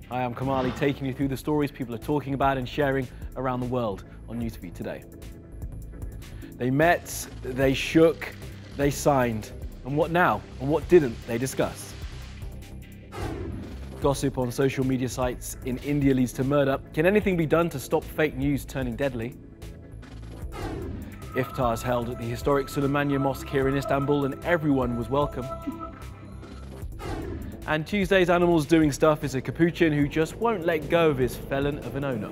Hi, I'm Kamali, taking you through the stories people are talking about and sharing around the world on NewsFeed today. They met, they shook, they signed. And what now? And what didn't they discuss? Gossip on social media sites in India leads to murder. Can anything be done to stop fake news turning deadly? Iftars held at the historic Suleymaniye Mosque here in Istanbul, and everyone was welcome. And Tuesday's Animals Doing Stuff is a capuchin who just won't let go of his felon of an owner.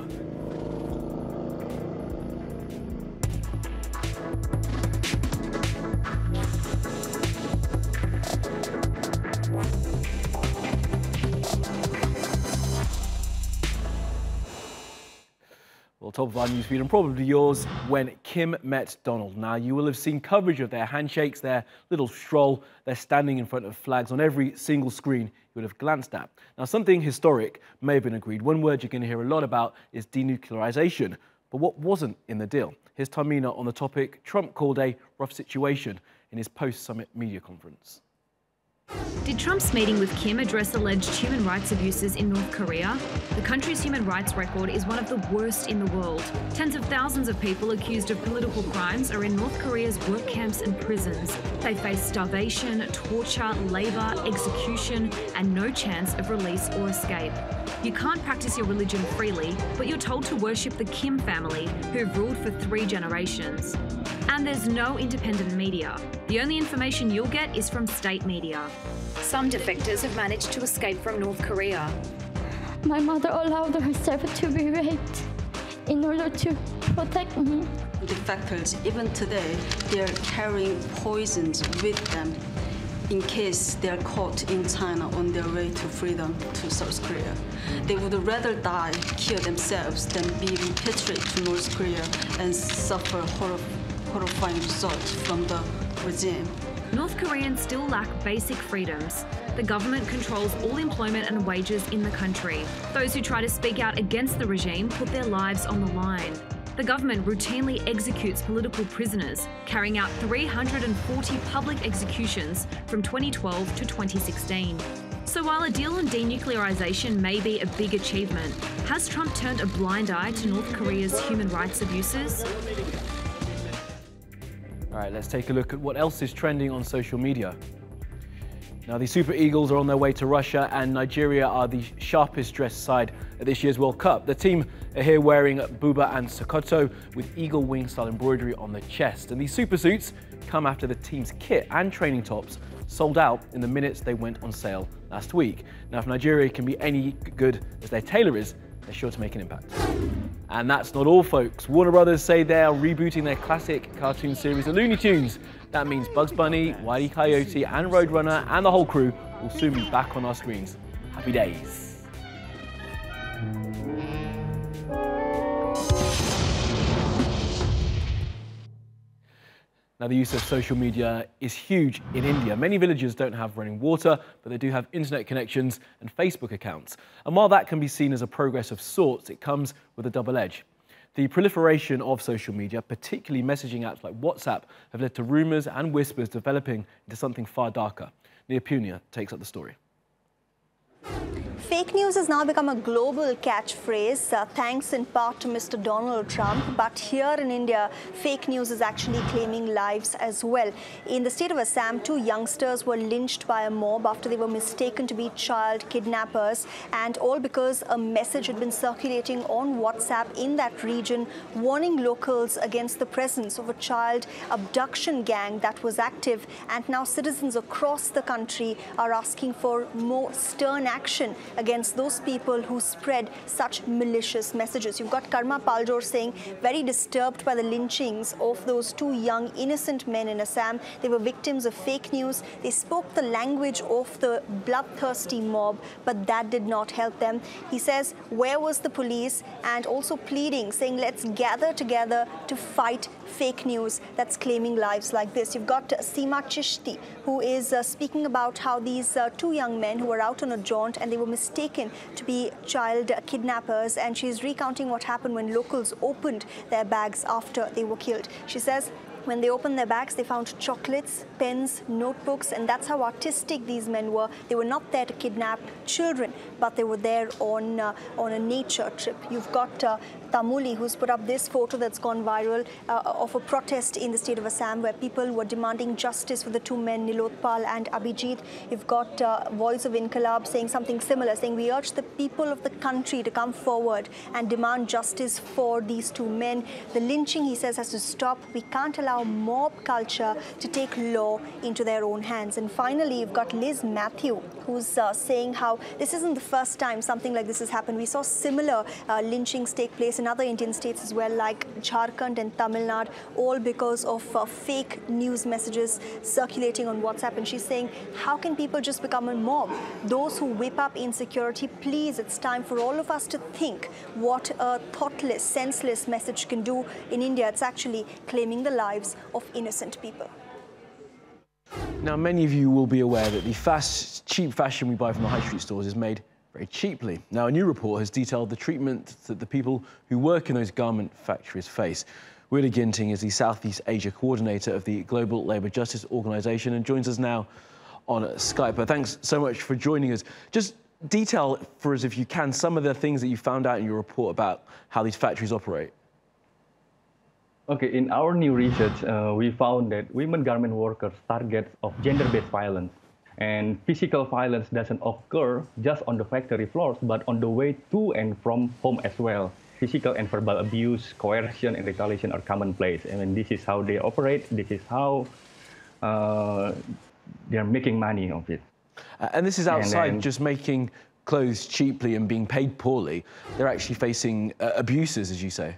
Well, top of our newsfeed and probably yours, when Kim met Donald. Now, you will have seen coverage of their handshakes, their little stroll. They're standing in front of flags on every single screen you would have glanced at. Now, something historic may have been agreed. One word you're going to hear a lot about is denuclearization. But what wasn't in the deal? Here's Tamina on the topic Trump called a rough situation in his post-summit media conference. Did Trump's meeting with Kim address alleged human rights abuses in North Korea? The country's human rights record is one of the worst in the world. Tens of thousands of people accused of political crimes are in North Korea's work camps and prisons. They face starvation, torture, labour, execution, and no chance of release or escape. You can't practice your religion freely, but you're told to worship the Kim family, who've ruled for 3 generations. And there's no independent media. The only information you'll get is from state media. Some defectors have managed to escape from North Korea. My mother allowed herself to be raped in order to protect me. Defectors, even today, they're carrying poisons with them in case they're caught in China on their way to freedom to South Korea. They would rather die, kill themselves, than be repatriated to North Korea and suffer horrifying results from the regime. North Koreans still lack basic freedoms. The government controls all employment and wages in the country. Those who try to speak out against the regime put their lives on the line. The government routinely executes political prisoners, carrying out 340 public executions from 2012 to 2016. So while a deal on denuclearization may be a big achievement, has Trump turned a blind eye to North Korea's human rights abuses? All right, let's take a look at what else is trending on social media. Now, the Super Eagles are on their way to Russia, and Nigeria are the sharpest dressed side at this year's World Cup. The team are here wearing buba and sokoto with eagle wing style embroidery on the chest. And these super suits come after the team's kit and training tops sold out in the minutes they went on sale last week. Now, if Nigeria can be any good as their tailor is, they're sure to make an impact. And that's not all, folks. Warner Brothers say they are rebooting their classic cartoon series, the Looney Tunes. That means Bugs Bunny, Wile E. Coyote and Roadrunner and the whole crew will soon be back on our screens. Happy days. Now, the use of social media is huge in India. Many villages don't have running water, but they do have internet connections and Facebook accounts. And while that can be seen as a progress of sorts, it comes with a double edge. The proliferation of social media, particularly messaging apps like WhatsApp, have led to rumours and whispers developing into something far darker. Nia Punia takes up the story. Fake news has now become a global catchphrase, thanks in part to Mr. Donald Trump. But here in India, fake news is actually claiming lives as well. In the state of Assam, 2 youngsters were lynched by a mob after they were mistaken to be child kidnappers, and all because a message had been circulating on WhatsApp in that region warning locals against the presence of a child abduction gang that was active. And now citizens across the country are asking for more stern action against those people who spread such malicious messages. You've got Karma Paljor saying very disturbed by the lynchings of those 2 young innocent men in Assam. They were victims of fake news. They spoke the language of the bloodthirsty mob, but that did not help them. He says, where was the police? And also pleading, saying, let's gather together to fight fake news that's claiming lives like this. You've got Seema Chishti, who is speaking about how these 2 young men who were out on a jaunt and they were mistaken to be child kidnappers, and she's recounting what happened when locals opened their bags after they were killed. She says, When they opened their bags, they found chocolates, pens, notebooks, and that's how artistic these men were. They were not there to kidnap children, but they were there on a nature trip. You've got Tamuli, who's put up this photo that's gone viral of a protest in the state of Assam where people were demanding justice for the two men, Nilotpal and Abhijit. You've got Voice of Inkalab saying something similar, saying we urge the people of the country to come forward and demand justice for these two men. The lynching, he says, has to stop. We can't allow mob culture to take law into their own hands. And finally, you've got Liz Matthew, who's saying how this isn't the first time something like this has happened. We saw similar lynchings take place in other Indian states as well, like Jharkhand and Tamil Nadu, all because of fake news messages circulating on WhatsApp. And she's saying, how can people just become a mob? Those who whip up insecurity, please, it's time for all of us to think what a thoughtless, senseless message can do. In India, it's actually claiming the lives of innocent people. Now, many of you will be aware that the cheap fashion we buy from the high street stores is made very cheaply. Now, a new report has detailed the treatment that the people who work in those garment factories face. Willi Ginting is the Southeast Asia coordinator of the Global Labour Justice Organisation and joins us now on Skype. Thanks so much for joining us. Just detail for us, if you can, some of the things that you found out in your report about how these factories operate. Okay, in our new research, we found that women garment workers targets of gender-based violence. And physical violence doesn't occur just on the factory floors, but on the way to and from home as well. Physical and verbal abuse, coercion, and retaliation are commonplace. I mean, this is how they operate. This is how they're making money of it. And this is outside just making clothes cheaply and being paid poorly. They're actually facing abuses, as you say.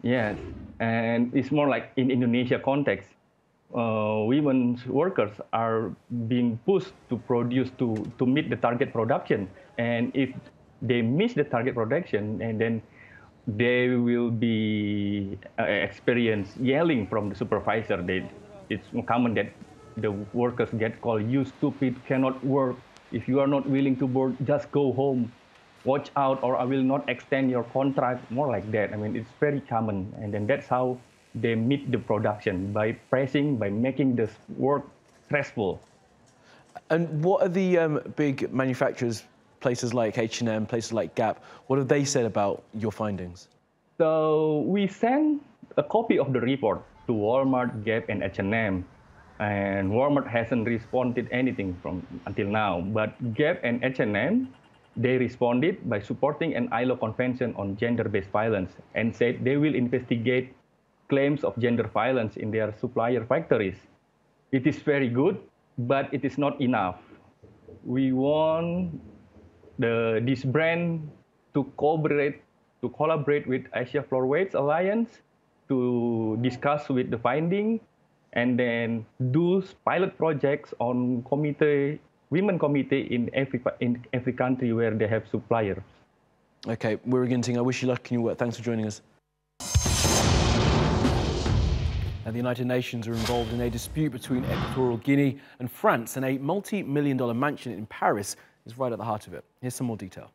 Yes, and it's more like in Indonesia context. Women's workers are being pushed to produce to meet the target production, and if they miss the target production, and then they will be experience yelling from the supervisor. It's common that the workers get called, "You stupid, cannot work. If you are not willing to work, just go home. Watch out, or I will not extend your contract," more like that. I mean, it's very common, and then that's how they meet the production, by pressing, by making this work stressful. And what are the big manufacturers, places like H&M, places like Gap, what have they said about your findings? So we sent a copy of the report to Walmart, Gap, and H&M, and Walmart hasn't responded anything until now. But Gap and H&M, they responded by supporting an ILO convention on gender-based violence and said they will investigate claims of gender violence in their supplier factories. It is very good, but it is not enough. We want this brand to collaborate with Asia Floorweights Alliance to discuss with the finding, and then do pilot projects on women committee in every country where they have suppliers. Okay, Willi Ginting, I wish you luck in your work. Thanks for joining us. Now, the United Nations are involved in a dispute between Equatorial Guinea and France, and a multi-million-dollar mansion in Paris is right at the heart of it. Here's some more detail.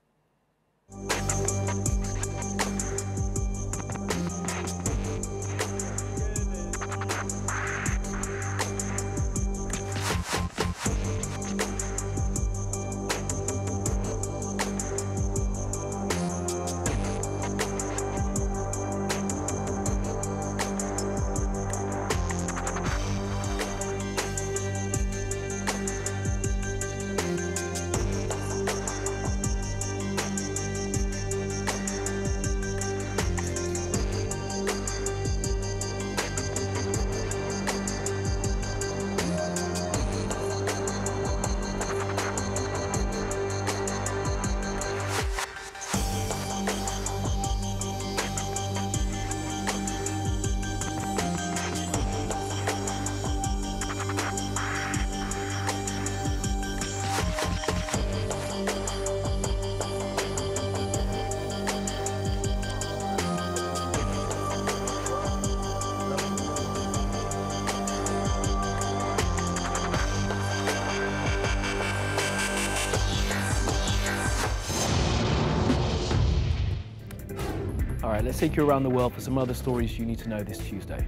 All right, let's take you around the world for some other stories you need to know this Tuesday.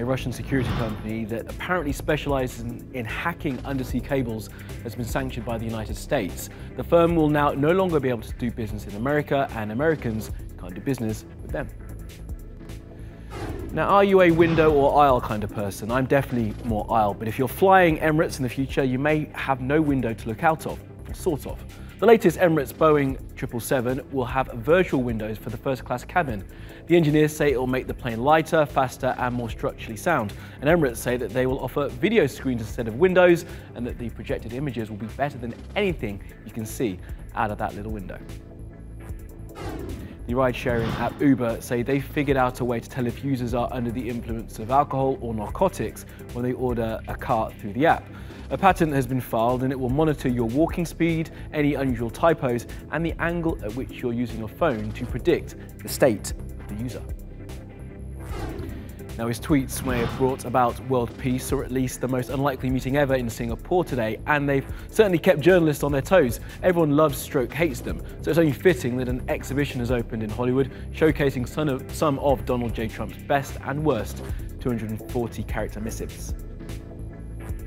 A Russian security company that apparently specializes in hacking undersea cables has been sanctioned by the United States. The firm will now no longer be able to do business in America, and Americans can't do business with them. Now, are you a window or aisle kind of person? I'm definitely more aisle, but if you're flying Emirates in the future, you may have no window to look out of, sort of. The latest Emirates Boeing 777 will have virtual windows for the first-class cabin. The engineers say it will make the plane lighter, faster and more structurally sound. And Emirates say that they will offer video screens instead of windows, and that the projected images will be better than anything you can see out of that little window. The ride-sharing app Uber say they figured out a way to tell if users are under the influence of alcohol or narcotics when they order a car through the app. A patent has been filed and it will monitor your walking speed, any unusual typos, and the angle at which you're using your phone to predict the state of the user. Now, his tweets may have brought about world peace, or at least the most unlikely meeting ever in Singapore today, and they've certainly kept journalists on their toes. Everyone loves stroke hates them, so it's only fitting that an exhibition has opened in Hollywood showcasing some of Donald J. Trump's best and worst 240 character missives.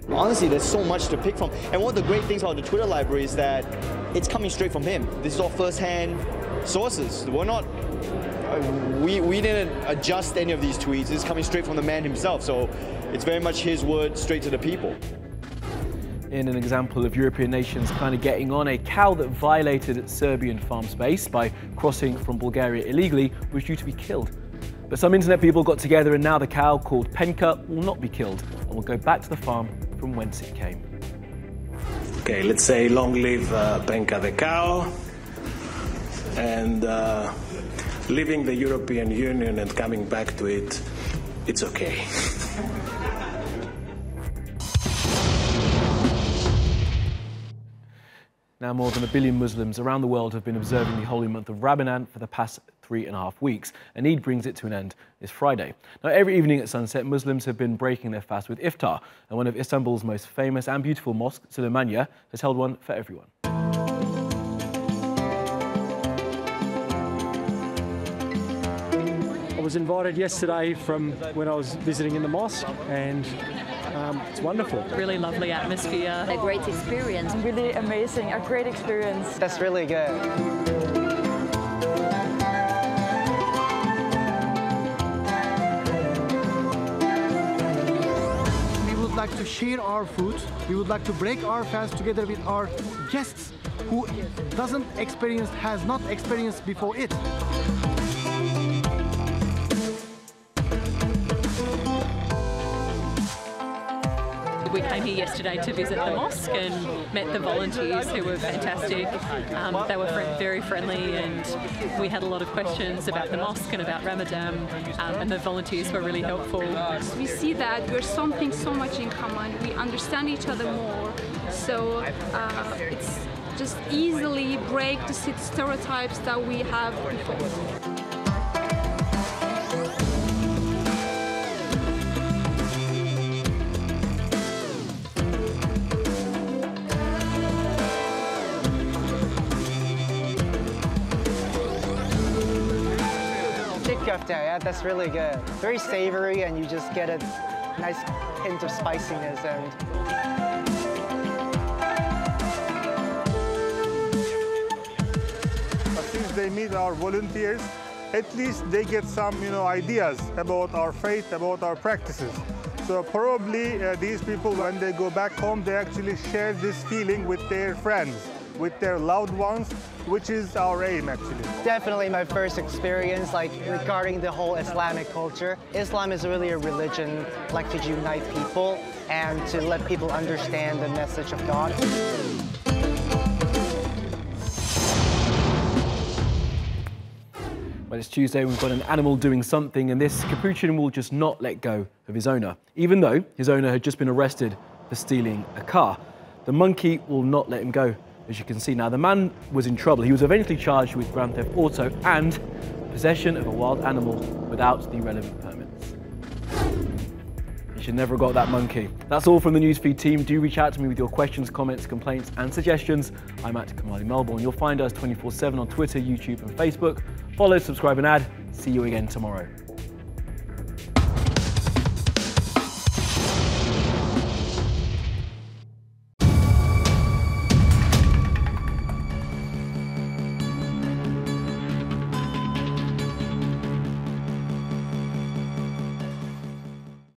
Honestly, there's so much to pick from. And one of the great things about the Twitter library is that it's coming straight from him. This is all first-hand sources. We're not, we didn't adjust any of these tweets. It's coming straight from the man himself. So it's very much his word straight to the people. In an example of European nations kind of getting on, a cow that violated Serbian farm space by crossing from Bulgaria illegally was due to be killed. But some internet people got together, and now the cow, called Penka, will not be killed and will go back to the farm from whence it came. Okay, let's say long live Penka the cow, and leaving the European Union and coming back to it, it's okay. Now, more than 1 billion Muslims around the world have been observing the holy month of Ramadan for the past 3.5 weeks, and Eid brings it to an end this Friday. Now, every evening at sunset, Muslims have been breaking their fast with iftar, and one of Istanbul's most famous and beautiful mosques, Suleymaniye, has held one for everyone. I was invited yesterday from when I was visiting in the mosque, and it's wonderful. Really lovely atmosphere. A great experience. Really amazing, a great experience. That's really good. We would like to share our food. We would like to break our fast together with our guests who has not experienced before it. We came here yesterday to visit the mosque and met the volunteers, who were fantastic. They were very friendly, and we had a lot of questions about the mosque and about Ramadan, and the volunteers were really helpful. We see that we're something so much in common. We understand each other more, so it's just easily break the stereotypes that we have before. Yeah, that's really good. Very savory, and you just get a nice hint of spiciness. And since they meet our volunteers, at least they get some, ideas about our faith, about our practices. So probably these people, when they go back home, they actually share this feeling with their friends, with their loved ones, which is our aim, actually. Definitely my first experience, regarding the whole Islamic culture. Islam is really a religion, to unite people and to let people understand the message of God. Well, it's Tuesday, we've got an animal doing something, and this capuchin will just not let go of his owner, even though his owner had just been arrested for stealing a car. The monkey will not let him go. As you can see now, the man was in trouble. He was eventually charged with Grand Theft Auto and possession of a wild animal without the relevant permits. You should never have got that monkey. That's all from the NewsFeed team. Do reach out to me with your questions, comments, complaints and suggestions. I'm at Kamali Melbourne. You'll find us 24/7 on Twitter, YouTube and Facebook. Follow, subscribe and add. See you again tomorrow.